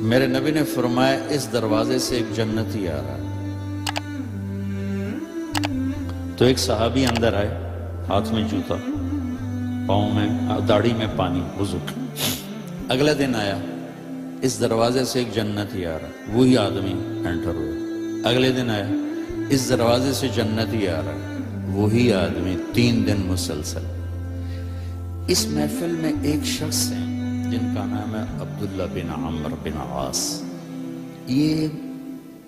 میرے نبی نے فرمایا اس دروازے سے ایک جنتی آ رہا ہے. تو ایک صحابی اندر آئے، ہاتھ میں جوتا، پاؤں میں داڑھی میں پانی، وضو. اگلے دن آیا، اس دروازے سے ایک جنتی آ رہا ہے، وہی آدمی انٹر ہوئے. اگلے دن آیا، اس دروازے سے جنتی آ رہا ہے، وہی آدمی 3 دن مسلسل. اس محفل میں ایک شخص ہیں جن کا نام ہے عبداللہ بن عمرو بن عاص. یہ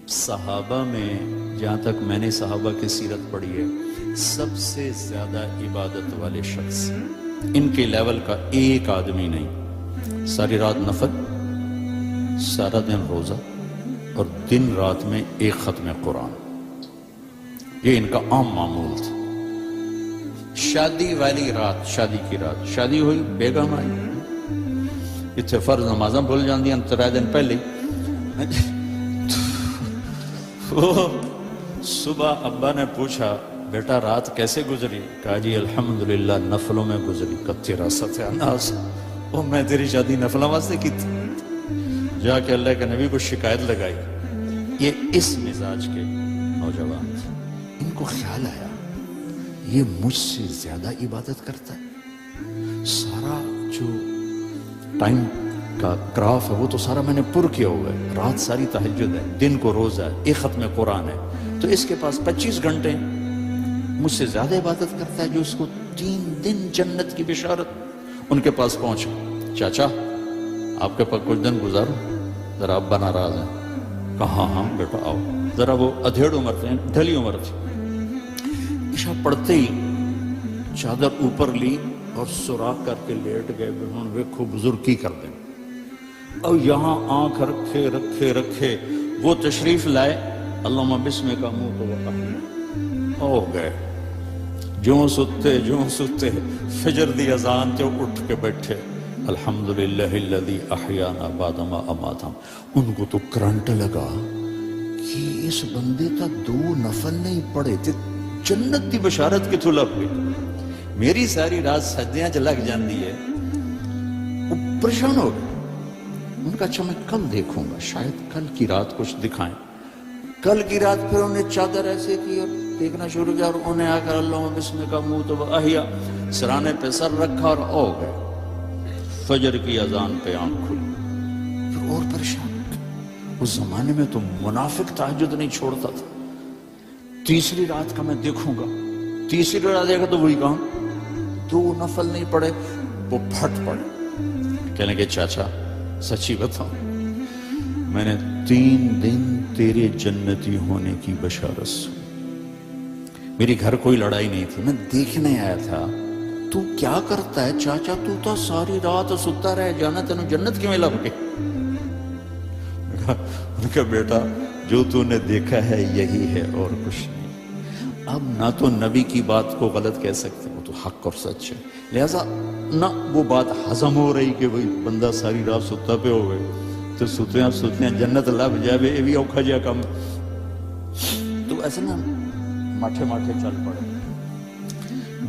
صحابہ میں، جہاں تک میں نے صحابہ کی سیرت پڑھی ہے، سب سے زیادہ عبادت والے شخص. ان کے لیول کا ایک آدمی نہیں. ساری رات نفل، سارا دن روزہ، اور دن رات میں ایک ختم قرآن. یہ ان کا عام معمول تھا. شادی والی رات، شادی کی رات، شادی ہوئی، بیگم آئی، اتنے فرض نمازاں بھول جاندی ہیں 3 دن پہلے. صبح ابا نے پوچھا بیٹا رات کیسے گزری؟ کہا جی الحمدللہ نفلوں میں گزری. کتیرا ستیاناس، او میں تیری شادی نفلوں واسطے کی تھی. جا کے اللہ کے نبی کو شکایت لگائی. یہ اس مزاج کے نوجوان تھے. ان کو خیال آیا یہ مجھ سے زیادہ عبادت کرتا ہے. سارا جو ٹائم کا گراف ہے وہ تو سارا میں نے پر کیا ہوا ہے. رات ساری تہجد ہے، دن کو روزہ ہے، ایک ختم قرآن ہے. تو اس کے پاس 25 گھنٹے مجھ سے زیادہ عبادت کرتا ہے، جو اس کو 3 دن جنت کی بشارت. ان کے پاس پہنچا، چاچا آپ کے پاس کچھ دن گزارو، ذرا ابا ناراض ہیں. کہا ہاں بیٹا آؤ. ذرا وہ ادھیڑ عمر تھے، ڈھلی عمر تھی. عشاء پڑھتے ہی چادر اوپر لی اور سوراخ کر کے لیٹ گئے. انہوں نے ویکھو بزرگ کی کر دیں. اور یہاں آنکھ رکھے رکھے رکھے وہ تشریف لائے، اللہم بسم کا منہ تو وقع ہو گئے. جوں ستے فجر دی اذان تے اٹھ کے بیٹھے، الحمدللہ الذی احیانا بعد ما اماتنا. ان کو تو کرنٹ لگا کہ اس بندے تا 2 نفل نہیں پڑے تھے، جنت دی بشارت کتوں لگ گئی. میری ساری رات سجدیاں چ لگ جاندی ہے. وہ پریشان ہو گئے. ان کا اچھا میں کل دیکھوں گا، شاید کل کی رات کچھ دکھائیں. کل کی رات پھر انہیں چادر ایسے کی اور دیکھنا شروع کیا، اور انہیں آ کر اللہم بسم کا منہ تو احیا سرانے پہ سر رکھا اور او گئے. فجر کی اذان پہ آنکھ کھلی. پھر اور پریشان. اس زمانے میں تو منافق تہجد نہیں چھوڑتا تھا. تیسری رات کا میں دیکھوں گا. تیسری رات دیکھا تو وہی کام، 2 نفل نہیں پڑے. وہ پھٹ پڑے. کہنے کہ چاچا سچی بتاؤ، میں نے 3 دن تیرے جنتی ہونے کی بشارت سنی. میری گھر کوئی لڑائی نہیں تھی، میں دیکھنے آیا تھا تو کیا کرتا ہے. چاچا تو تا ساری رات ستا رہ جانا، تینوں جنت کیوں لب گئی؟ ان کا بیٹا جو تو نے دیکھا ہے یہی ہے اور کچھ نہیں. اب نہ تو نبی کی بات کو غلط کہہ سکتے، وہ تو حق اور سچ ہے. لہذا نہ وہ بات ہضم ہو رہی کہ وہی بندہ ساری رات ستا پہ ہو گئے تو ستیاں جنت لب جائے، یہ بھی اوکھا جہا کم. تو ایسے نا ماٹھے چل پڑے،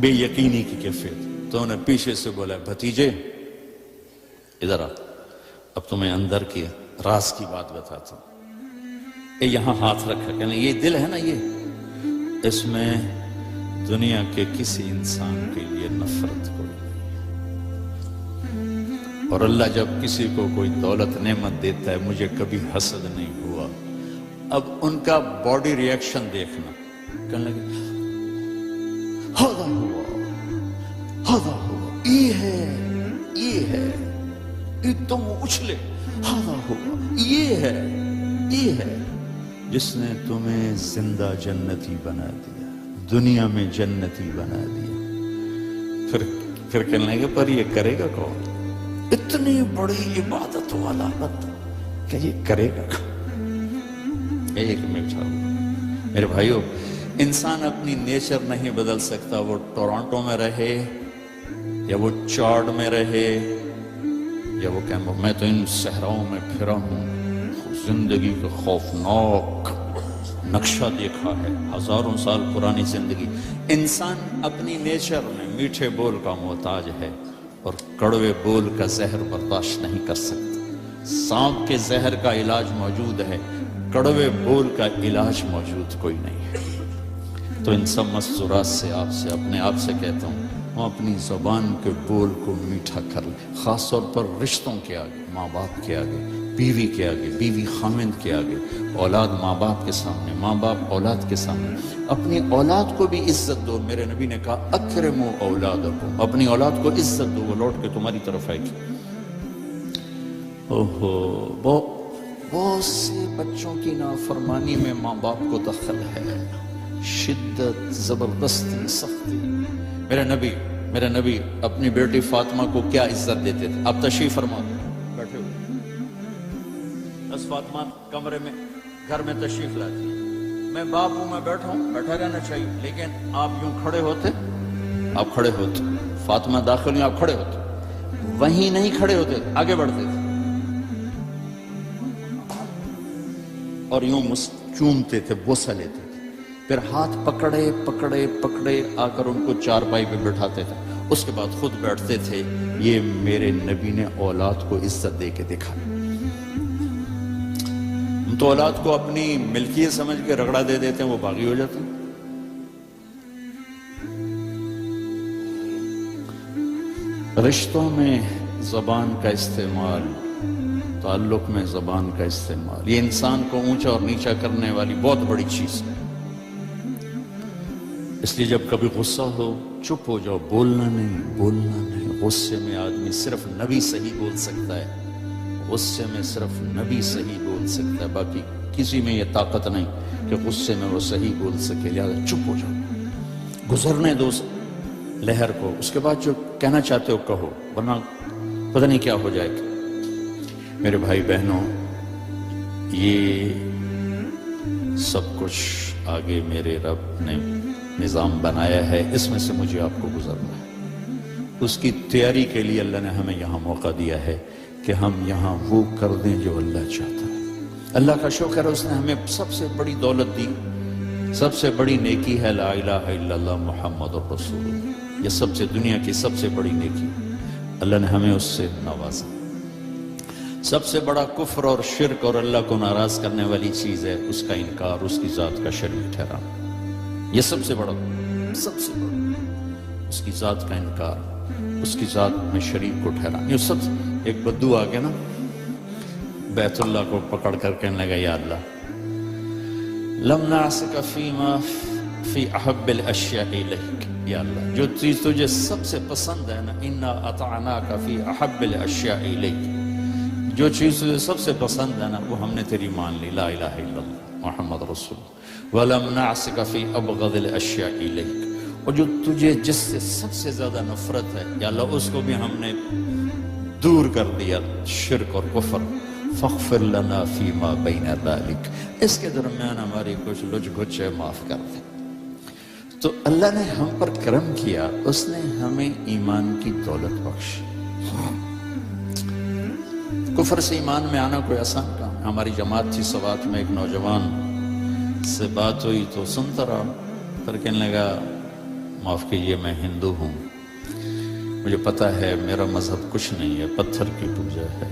بے یقینی کی کیفیت. تو انہیں پیچھے سے بولا بھتیجے ادھر آ، اب تمہیں اندر کی راز کی بات بتاتا ہوں. یہاں ہاتھ رکھا، کہنا یہ دل ہے نا، یہ اس میں دنیا کے کسی انسان کے لیے نفرت کوئی نہیں. اور اللہ جب کسی کو کوئی دولت نعمت دیتا ہے، مجھے کبھی حسد نہیں ہوا. اب ان کا باڈی ری ایکشن دیکھنا. کہنے لگے ہاذا ہوا، یہ ہے ایک دم اچھلے. ہاذا ہوا، یہ ہے جس نے تمہیں زندہ جنتی بنا دیا، دنیا میں جنتی بنا دیا. پھر کہنے لگے پر یہ کرے گا کون؟ اتنی بڑی عبادت والا بندہ کہ یہ کرے گا کون؟ ایک منٹ میرے بھائیو، انسان اپنی نیچر نہیں بدل سکتا. وہ ٹورانٹو میں رہے یا وہ چارڈ میں رہے یا وہ کہہ میں تو ان صحراؤں میں پھرا ہوں، زندگی کا خوفناک نقشہ دیکھا ہے، 1000 سال پرانی زندگی. انسان اپنی نیچر میں میٹھے بول کا محتاج ہے اور کڑوے بول کا زہر برداشت نہیں کر سکتا. سانپ کے زہر کا علاج موجود ہے، کڑوے بول کا علاج موجود کوئی نہیں ہے۔ تو ان سب مستورات سے اپنے آپ سے کہتا ہوں، ہم اپنی زبان کے بول کو میٹھا کر لیں، خاص طور پر رشتوں کے آگے، ماں باپ کے آگے، بیوی کے آگے، بیوی خامند کے آگے، اولاد ماں باپ کے سامنے، ماں باپ اولاد کے سامنے، اپنی اولاد کو بھی عزت دو۔ میرے نبی نے کہا اکرموا اولادکم، اپنی اولاد کو عزت دو، وہ لوٹ کے تمہاری طرف آئے گی۔ بہت سے بچوں کی نافرمانی میں ماں باپ کو دخل ہے، شدت، زبردستی، سختی۔ میرے نبی اپنی بیٹی فاطمہ کو کیا عزت دیتے تھے؟ آپ تشریف فرما بیٹھے ہوئے، بس فاطمہ کمرے میں گھر میں تشریف لاتی، میں باپ ہوں، میں بیٹھا ہوں، بیٹھا رہنا چاہیے، لیکن آپ یوں کھڑے ہوتے، آپ کھڑے ہوتے، فاطمہ داخل ہوئی، آپ کھڑے ہوتے، وہیں نہیں کھڑے ہوتے، آگے بڑھتے تھے اور یوں چومتے تھے، بوسہ لیتے تھے، پھر ہاتھ پکڑے آ کر ان کو چارپائی پہ بٹھاتے تھے، اس کے بعد خود بیٹھتے تھے۔ یہ میرے نبی نے اولاد کو عزت دے کے دکھایا۔ ہم تو اولاد کو اپنی ملکیت سمجھ کے رگڑا دے دیتے ہیں، وہ باغی ہو جاتے ہیں۔ رشتوں میں زبان کا استعمال، تعلق میں زبان کا استعمال، یہ انسان کو اونچا اور نیچا کرنے والی بہت بڑی چیز ہے۔ اس لیے جب کبھی غصہ ہو چپ ہو جاؤ، بولنا نہیں۔ غصے میں آدمی صرف نبی صحیح بول سکتا ہے، غصے میں صرف نبی صحیح بول سکتا ہے، باقی کسی میں یہ طاقت نہیں کہ غصے میں وہ صحیح بول سکے، لہٰذا چپ ہو جاؤ، گزرنے دو لہر کو، اس کے بعد جو کہنا چاہتے ہو کہو، ورنہ پتہ نہیں کیا ہو جائے گا۔ میرے بھائی بہنوں، یہ سب کچھ آگے میرے رب نے نظام بنایا ہے، اس میں سے مجھے آپ کو گزرنا ہے۔ اس کی تیاری کے لیے اللہ نے ہمیں یہاں موقع دیا ہے کہ ہم یہاں وہ کر دیں جو اللہ چاہتا ہے۔ اللہ کا شکر ہے، اس نے ہمیں سب سے بڑی دولت دی، سب سے بڑی نیکی ہے لا الہ الا اللہ محمد الرسول اللہ۔ یہ سب سے دنیا کی سب سے بڑی نیکی، اللہ نے ہمیں اس سے نوازا۔ سب سے بڑا کفر اور شرک اور اللہ کو ناراض کرنے والی چیز ہے اس کا انکار، اس کی ذات کا شریک ٹھہرانا۔ یہ سب سے بڑا اس کی ذات کا انکار، اس کی ذات میں شریک کو ٹھہرانا۔ یہ سب ایک بدو آگے نا بیت اللہ کو پکڑ کر کہنے لگا یا اللہ لم نعصک فیما فی احب الاشیاء الیک، یا اللہ جو چیز تجھے سب سے پسند ہے نا، انا اطعناک فی احب الاشیاء الیک، جو چیز تجھے سب سے پسند ہے نا وہ ہم نے تیری مان لی، لا الہ الا اللہ محمد رسول اللہ۔ وَلَمْ نَعْسِكَ فِي أَبْغَضِ الْأَشْيَاءِ إِلَيْكَ، اور جو تجھے جس سے سب سے زیادہ نفرت ہے یا اللہ اس کو بھی ہم نے دور کر دیا، شرک اور کفر۔ فَاغْفِرْ لَنَا فِي مَا بَيْنَ ذَلِكَ، اس کے درمیان ہماری کچھ لج گچے معاف کر دیں۔ تو اللہ نے ہم پر کرم کیا، اس نے ہمیں ایمان کی دولت بخشی۔ کفر سے ایمان میں آنا کوئی آسان کام ہے۔ ہماری جماعت تھی سوات میں، ایک نوجوان سے بات ہوئی تو سنتا رہا، پھر کہنے لگا معاف کیجئے میں ہندو ہوں، مجھے پتہ ہے میرا مذہب کچھ نہیں ہے، پتھر کی پوجا ہے،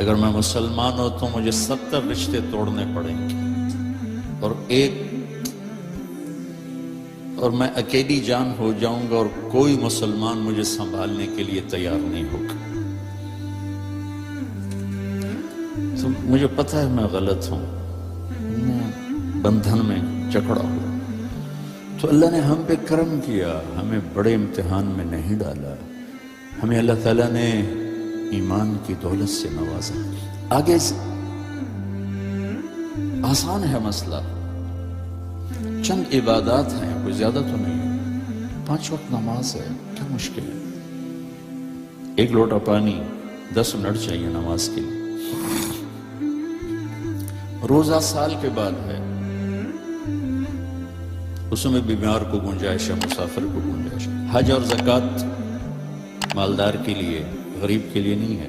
اگر میں مسلمان ہوں تو مجھے 70 رشتے توڑنے پڑیں گے اور میں اکیلی جان ہو جاؤں گا اور کوئی مسلمان مجھے سنبھالنے کے لیے تیار نہیں ہوگا۔ تو مجھے پتہ ہے میں غلط ہوں، میں بندھن میں جکڑا ہوں، تو اللہ نے ہم پہ کرم کیا، ہمیں بڑے امتحان میں نہیں ڈالا، ہمیں اللہ تعالیٰ نے ایمان کی دولت سے نوازا۔ آگے سے آسان ہے مسئلہ، چند عبادات ہیں، کوئی زیادہ تو نہیں ہے، 5 وقت نماز ہے، کیا مشکل ہے؟ 1 لوٹا پانی 10 منٹ چاہیے نماز کے لیے، روزہ سال کے بعد ہے، اس میں بیمار کو گنجائش ہے، مسافر کو گنجائش ہے۔ حج اور زکوٰۃ مالدار کے لیے، غریب کے لیے نہیں ہے۔